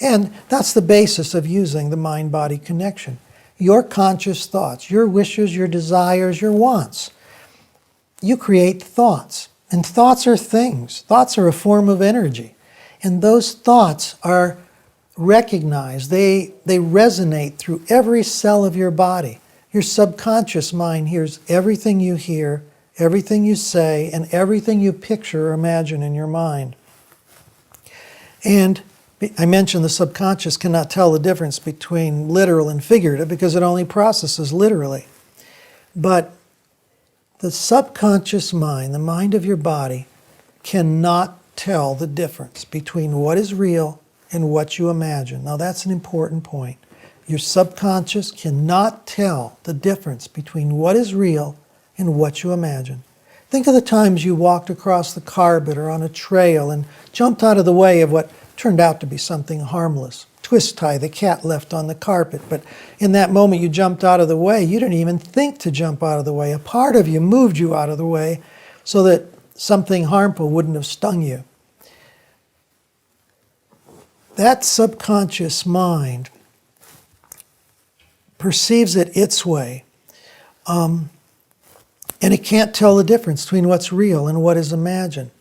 And that's the basis of using the mind-body connection. Your conscious thoughts, your wishes, your desires, your wants. You create thoughts. And thoughts are things. Thoughts are a form of energy. And those thoughts are recognized. They resonate through every cell of your body. Your subconscious mind hears everything you hear, everything you say, and everything you picture or imagine in your mind. And I mentioned the subconscious cannot tell the difference between literal and figurative because it only processes literally. But the subconscious mind, the mind of your body, cannot tell the difference between what is real and what you imagine. Now that's an important point. Your subconscious cannot tell the difference between what is real and what you imagine. Think of the times you walked across the carpet or on a trail and jumped out of the way of what turned out to be something harmless. Twist tie the cat left on the carpet, but in that moment you jumped out of the way. You didn't even think to jump out of the way. A part of you moved you out of the way so that something harmful wouldn't have stung you. That subconscious mind perceives it its way, and it can't tell the difference between what's real and what is imagined.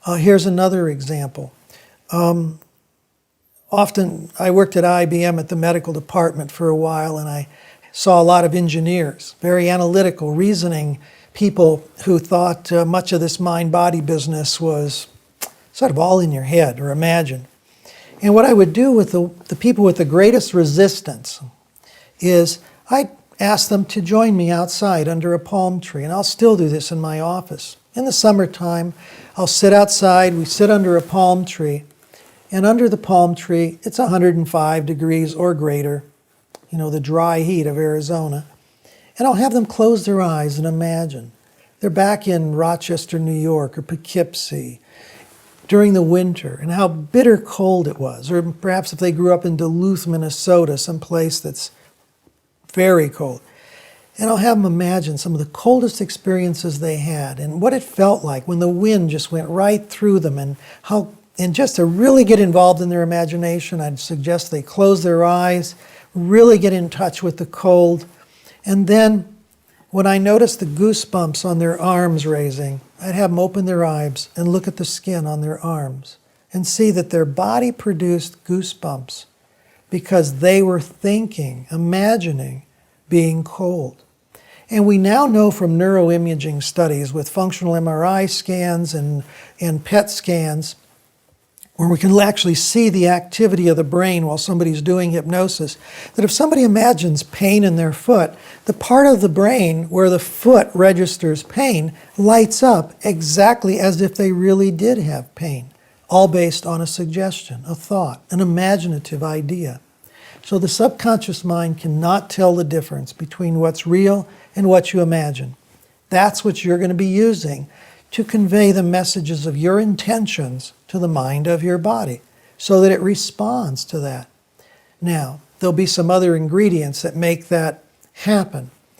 Here's another example. Often, I worked at IBM at the medical department for a while, and I saw a lot of engineers, very analytical, reasoning people who thought much of this mind-body business was sort of all in your head or imagined. And what I would do with the people with the greatest resistance is I'd ask them to join me outside under a palm tree, and I'll still do this in my office. In the summertime, I'll sit outside, we sit under a palm tree, and under the palm tree, it's 105 degrees or greater, you know, the dry heat of Arizona. And I'll have them close their eyes and imagine. They're back in Rochester, New York, or Poughkeepsie during the winter, and how bitter cold it was. Or perhaps if they grew up in Duluth, Minnesota, someplace that's very cold. And I'll have them imagine some of the coldest experiences they had and what it felt like when the wind just went right through them, and just to really get involved in their imagination, I'd suggest they close their eyes, really get in touch with the cold. And then when I noticed the goosebumps on their arms raising, I'd have them open their eyes and look at the skin on their arms and see that their body produced goosebumps because they were thinking, imagining being cold. And we now know from neuroimaging studies with functional MRI scans and PET scans, where we can actually see the activity of the brain while somebody's doing hypnosis, that if somebody imagines pain in their foot, the part of the brain where the foot registers pain lights up exactly as if they really did have pain, all based on a suggestion, a thought, an imaginative idea. So the subconscious mind cannot tell the difference between what's real and what you imagine. That's what you're going to be using to convey the messages of your intentions to the mind of your body so that it responds to that. Now, there'll be some other ingredients that make that happen.